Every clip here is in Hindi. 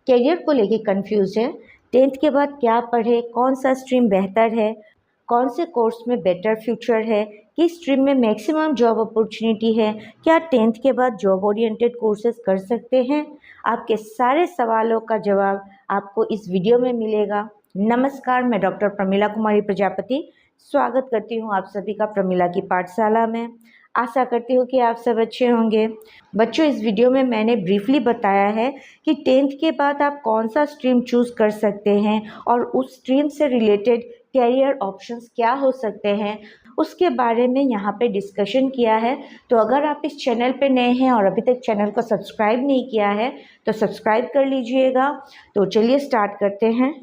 करियर को लेके कंफ्यूज है। 10th के बाद क्या पढ़े, कौन सा स्ट्रीम बेहतर है, कौन से कोर्स में बेटर फ्यूचर है, किस स्ट्रीम में मैक्सिमम जॉब अपॉर्चुनिटी है, क्या 10th के बाद जॉब ओरिएंटेड कोर्सेज कर सकते हैं। आपके सारे सवालों का जवाब आपको इस वीडियो में मिलेगा। नमस्कार, मैं डॉक्टर प्रमिला कुमारी प्रजापति स्वागत करती हूँ आप सभी का प्रमिला की पाठशाला में। आशा करती हूँ कि आप सब अच्छे होंगे। बच्चों, इस वीडियो में मैंने ब्रीफली बताया है कि 10th के बाद आप कौन सा स्ट्रीम चूज़ कर सकते हैं और उस स्ट्रीम से रिलेटेड कैरियर ऑप्शंस क्या हो सकते हैं, उसके बारे में यहाँ पे डिस्कशन किया है। तो अगर आप इस चैनल पे नए हैं और अभी तक चैनल को सब्सक्राइब नहीं किया है तो सब्सक्राइब कर लीजिएगा। तो चलिए स्टार्ट करते हैं।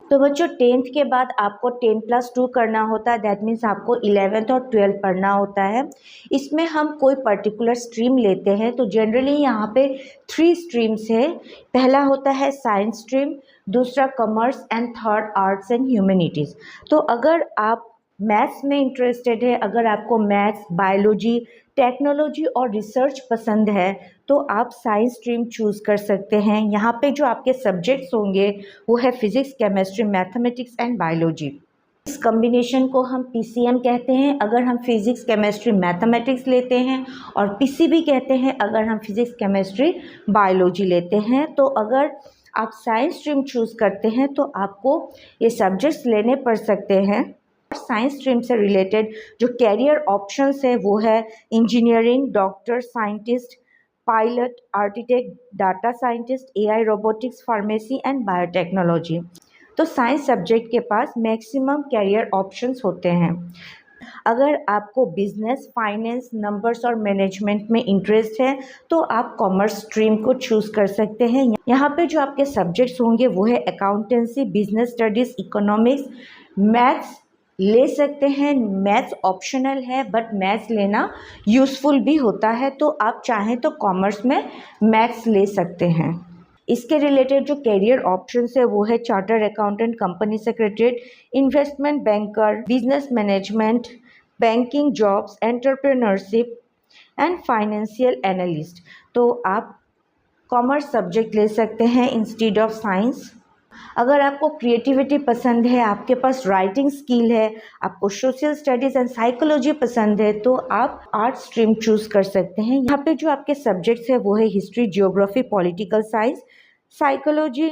तो बच्चों, 10th के बाद आपको 10+2 करना होता है। दैट मीन्स आपको 11th और 12th पढ़ना होता है। इसमें हम कोई पर्टिकुलर स्ट्रीम लेते हैं तो जनरली यहाँ पे 3 स्ट्रीम्स है। पहला होता है साइंस स्ट्रीम, दूसरा commerce and third arts and humanities. तो अगर आप मैथ्स में इंटरेस्टेड है, अगर आपको मैथ्स, बायोलॉजी, टेक्नोलॉजी और रिसर्च पसंद है तो आप साइंस स्ट्रीम चूज़ कर सकते हैं। यहाँ पे जो आपके सब्जेक्ट्स होंगे वो है physics, chemistry, mathematics and biology. इस कॉम्बिनेशन को हम पीसीएम कहते हैं अगर हम फिजिक्स, केमिस्ट्री, मैथमेटिक्स लेते हैं, और पीसीबी कहते हैं अगर हम फिजिक्स, केमिस्ट्री, बायोलॉजी लेते हैं। तो अगर आप साइंस स्ट्रीम चूज़ करते हैं तो आपको ये सब्जेक्ट्स लेने पड़ सकते हैं। साइंस स्ट्रीम से रिलेटेड जो कैरियर ऑप्शंस है वो है engineering, doctor, scientist, pilot, architect, data scientist, AI, robotics, pharmacy and biotechnology. तो साइंस सब्जेक्ट के पास मैक्सिमम कैरियर ऑप्शंस होते हैं। अगर आपको बिजनेस, फाइनेंस, नंबर्स और मैनेजमेंट में इंटरेस्ट है तो आप कॉमर्स स्ट्रीम को चूज़ कर सकते हैं। यहाँ पे जो आपके सब्जेक्ट्स होंगे वो है accountancy, business studies, economics, maths ले सकते हैं। मैथ्स ऑप्शनल है बट मैथ्स लेना यूज़फुल भी होता है, तो आप चाहें तो कॉमर्स में मैथ्स ले सकते हैं। इसके रिलेटेड जो कैरियर ऑप्शंस है वो है chartered accountant, company secretary, investment banker, business management, banking jobs, entrepreneurship and financial analyst. तो आप कॉमर्स सब्जेक्ट ले सकते हैं इंस्टीड ऑफ साइंस। अगर आपको क्रिएटिविटी पसंद है, आपके पास राइटिंग स्किल है, आपको सोशल स्टडीज़ एंड साइकोलॉजी पसंद है तो आप आर्ट स्ट्रीम चूज़ कर सकते हैं। यहाँ पे जो आपके सब्जेक्ट्स है वो है history, geography, political science, psychology,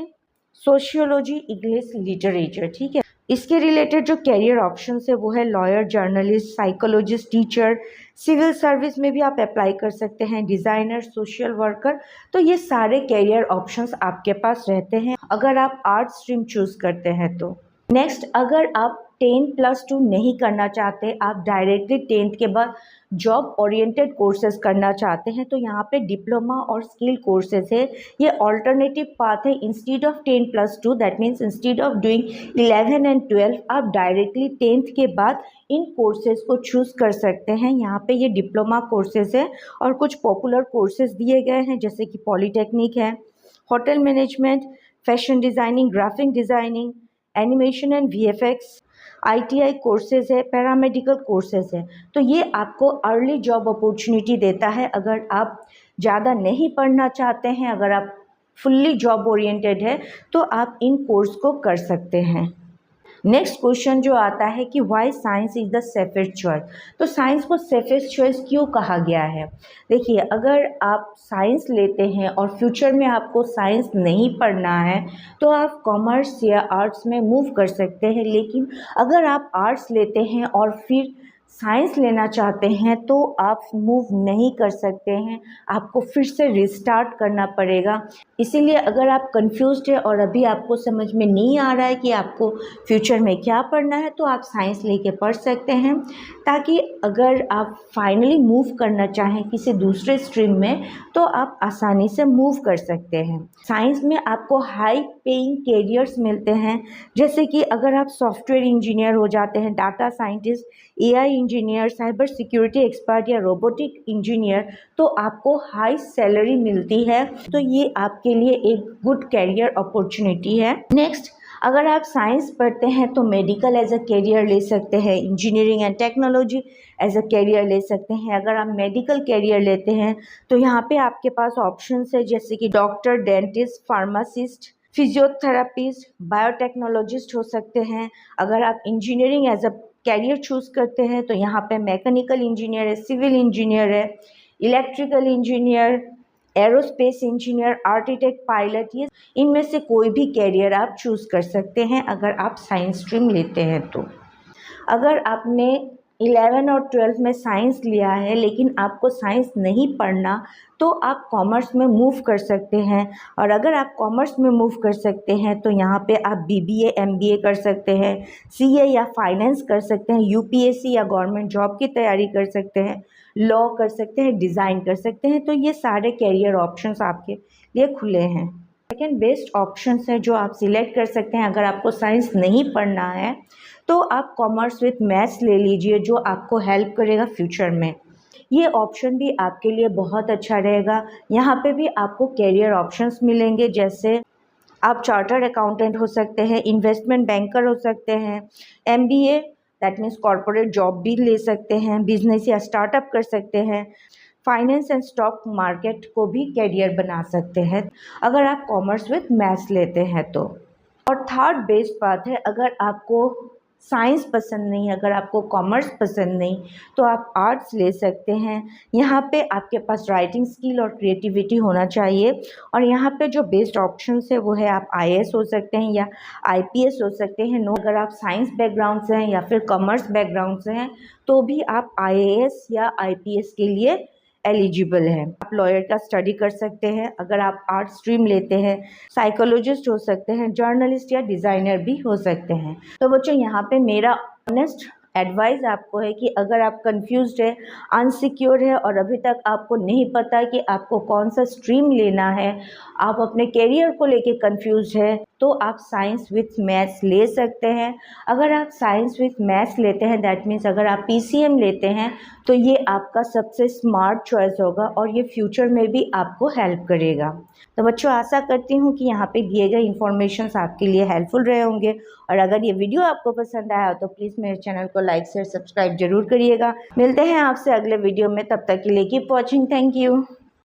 sociology, English, literature. ठीक है। इसके रिलेटेड जो कैरियर ऑप्शंस है वो है lawyer, journalist, psychologist, teacher, civil service में भी आप अप्लाई कर सकते हैं, डिज़ाइनर, सोशल वर्कर। तो ये सारे कैरियर ऑप्शंस आपके पास रहते हैं अगर आप आर्ट स्ट्रीम चूज़ करते हैं तो। नेक्स्ट, अगर आप 10+2 नहीं करना चाहते, आप डायरेक्टली 10th के बाद जॉब ओरिएंटेड कोर्सेज करना चाहते हैं तो यहाँ पे डिप्लोमा और स्किल कोर्सेज है। ये ऑल्टरनेटिव पाथ है। Instead of 10+2, that means instead of doing 11 and 12, आप डायरेक्टली 10th के बाद इन कोर्सेज को चूज़ कर सकते हैं। यहाँ पे ये डिप्लोमा कोर्सेज है और कुछ पॉपुलर कोर्सेज दिए गए हैं जैसे कि पॉलीटेक्निक है, hotel management, fashion designing, graphic designing, animation and VFX, ITI courses है, पैरामेडिकल कोर्सेज है। तो ये आपको अर्ली जॉब अपॉर्चुनिटी देता है। अगर आप ज़्यादा नहीं पढ़ना चाहते हैं, अगर आप फुल्ली जॉब ओरिएंटेड है तो आप इन कोर्स को कर सकते हैं। नेक्स्ट क्वेश्चन जो आता है कि why science is the safest choice. तो साइंस को सेफेस्ट चॉइस क्यों कहा गया है? देखिए, अगर आप साइंस लेते हैं और फ्यूचर में आपको साइंस नहीं पढ़ना है तो आप कॉमर्स या आर्ट्स में मूव कर सकते हैं। लेकिन अगर आप आर्ट्स लेते हैं और फिर साइंस लेना चाहते हैं तो आप मूव नहीं कर सकते हैं, आपको फिर से रिस्टार्ट करना पड़ेगा। इसीलिए अगर आप कंफ्यूज्ड है और अभी आपको समझ में नहीं आ रहा है कि आपको फ्यूचर में क्या पढ़ना है तो आप साइंस लेके पढ़ सकते हैं, ताकि अगर आप फाइनली मूव करना चाहें किसी दूसरे स्ट्रीम में तो आप आसानी से मूव कर सकते हैं। साइंस में आपको हाई पेइंग कैरियर्स मिलते हैं, जैसे कि अगर आप सॉफ्टवेयर इंजीनियर हो जाते हैं, data scientist, AI engineer, cyber security expert या रोबोटिक इंजीनियर, तो आपको हाई सैलरी मिलती है। तो ये आपके लिए एक गुड कैरियर अपॉर्चुनिटी है। नेक्स्ट, अगर आप साइंस पढ़ते हैं तो मेडिकल एज अ कैरियर ले सकते हैं, engineering and technology as a career ले सकते हैं। अगर आप मेडिकल कैरियर लेते हैं तो यहाँ पे आपके पास ऑप्शंस है जैसे कि doctor, dentist, pharmacist, physiotherapist, biotechnologist हो सकते हैं। अगर आप engineering as a career choose करते हैं तो यहाँ पे मैकेनिकल इंजीनियर है, सिविल इंजीनियर है, electrical engineer, aerospace engineer, architect, pilot, ये इनमें से कोई भी कैरियर आप चूज़ कर सकते हैं अगर आप साइंस स्ट्रीम लेते हैं तो। अगर आपने 11 और 12 में साइंस लिया है लेकिन आपको साइंस नहीं पढ़ना तो आप कॉमर्स में मूव कर सकते हैं। और अगर आप कॉमर्स में मूव कर सकते हैं तो यहाँ पे आप BBA MBA कर सकते हैं, CA या फाइनेंस कर सकते हैं, UPSC या गवर्नमेंट जॉब की तैयारी कर सकते हैं, लॉ कर सकते हैं, डिज़ाइन कर सकते हैं। तो ये सारे कैरियर ऑप्शंस आपके लिए खुले हैं। सेकेंड बेस्ट ऑप्शंस है जो आप सिलेक्ट कर सकते हैं अगर आपको साइंस नहीं पढ़ना है तो आप कॉमर्स विथ मैथ्स ले लीजिए जो आपको हेल्प करेगा फ्यूचर में। ये ऑप्शन भी आपके लिए बहुत अच्छा रहेगा। यहाँ पे भी आपको कैरियर ऑप्शंस मिलेंगे, जैसे आप चार्टर्ड अकाउंटेंट हो सकते हैं, इन्वेस्टमेंट बैंकर हो सकते हैं, MBA that means corporate job भी ले सकते हैं, बिजनेस या स्टार्टअप कर सकते हैं, फाइनेंस एंड स्टॉक मार्केट को भी कैरियर बना सकते हैं अगर आप कॉमर्स विथ मैथ्स लेते हैं तो। और थर्ड बेस्ट बात है, अगर आपको साइंस पसंद नहीं, अगर आपको कॉमर्स पसंद नहीं तो आप आर्ट्स ले सकते हैं। यहाँ पे आपके पास राइटिंग स्किल और क्रिएटिविटी होना चाहिए। और यहाँ पे जो बेस्ट ऑप्शंस है वो है आप IAS हो सकते हैं या IPS हो सकते हैं। नो, अगर आप साइंस बैकग्राउंड से हैं या फिर कॉमर्स बैकग्राउंड से हैं तो भी आप IAS या IPS के लिए एलिजिबल है। आप लॉयर का स्टडी कर सकते हैं अगर आप आर्ट स्ट्रीम लेते हैं, साइकोलॉजिस्ट हो सकते हैं, जर्नलिस्ट या डिज़ाइनर भी हो सकते हैं। तो बच्चों, यहाँ पे मेरा ऑनेस्ट एडवाइस आपको है कि अगर आप कंफ्यूज्ड है, अनसिक्योर है और अभी तक आपको नहीं पता कि आपको कौन सा स्ट्रीम लेना है, आप अपने करियर को लेके कंफ्यूज है, तो आप साइंस विथ मैथ्स ले सकते हैं। अगर आप साइंस विथ मैथ्स लेते हैं दैट मीन्स अगर आप PCM लेते हैं तो ये आपका सबसे स्मार्ट चॉइस होगा और ये फ्यूचर में भी आपको हेल्प करेगा। तो बच्चों, आशा करती हूँ कि यहाँ पे दिए गए इन्फॉर्मेशंस आपके लिए हेल्पफुल रहे होंगे। और अगर ये वीडियो आपको पसंद आया तो प्लीज़ मेरे चैनल को लाइक शेयर सब्सक्राइब जरूर करिएगा। मिलते हैं आपसे अगले वीडियो में, तब तक के लिए कीप वॉचिंग। Thank you.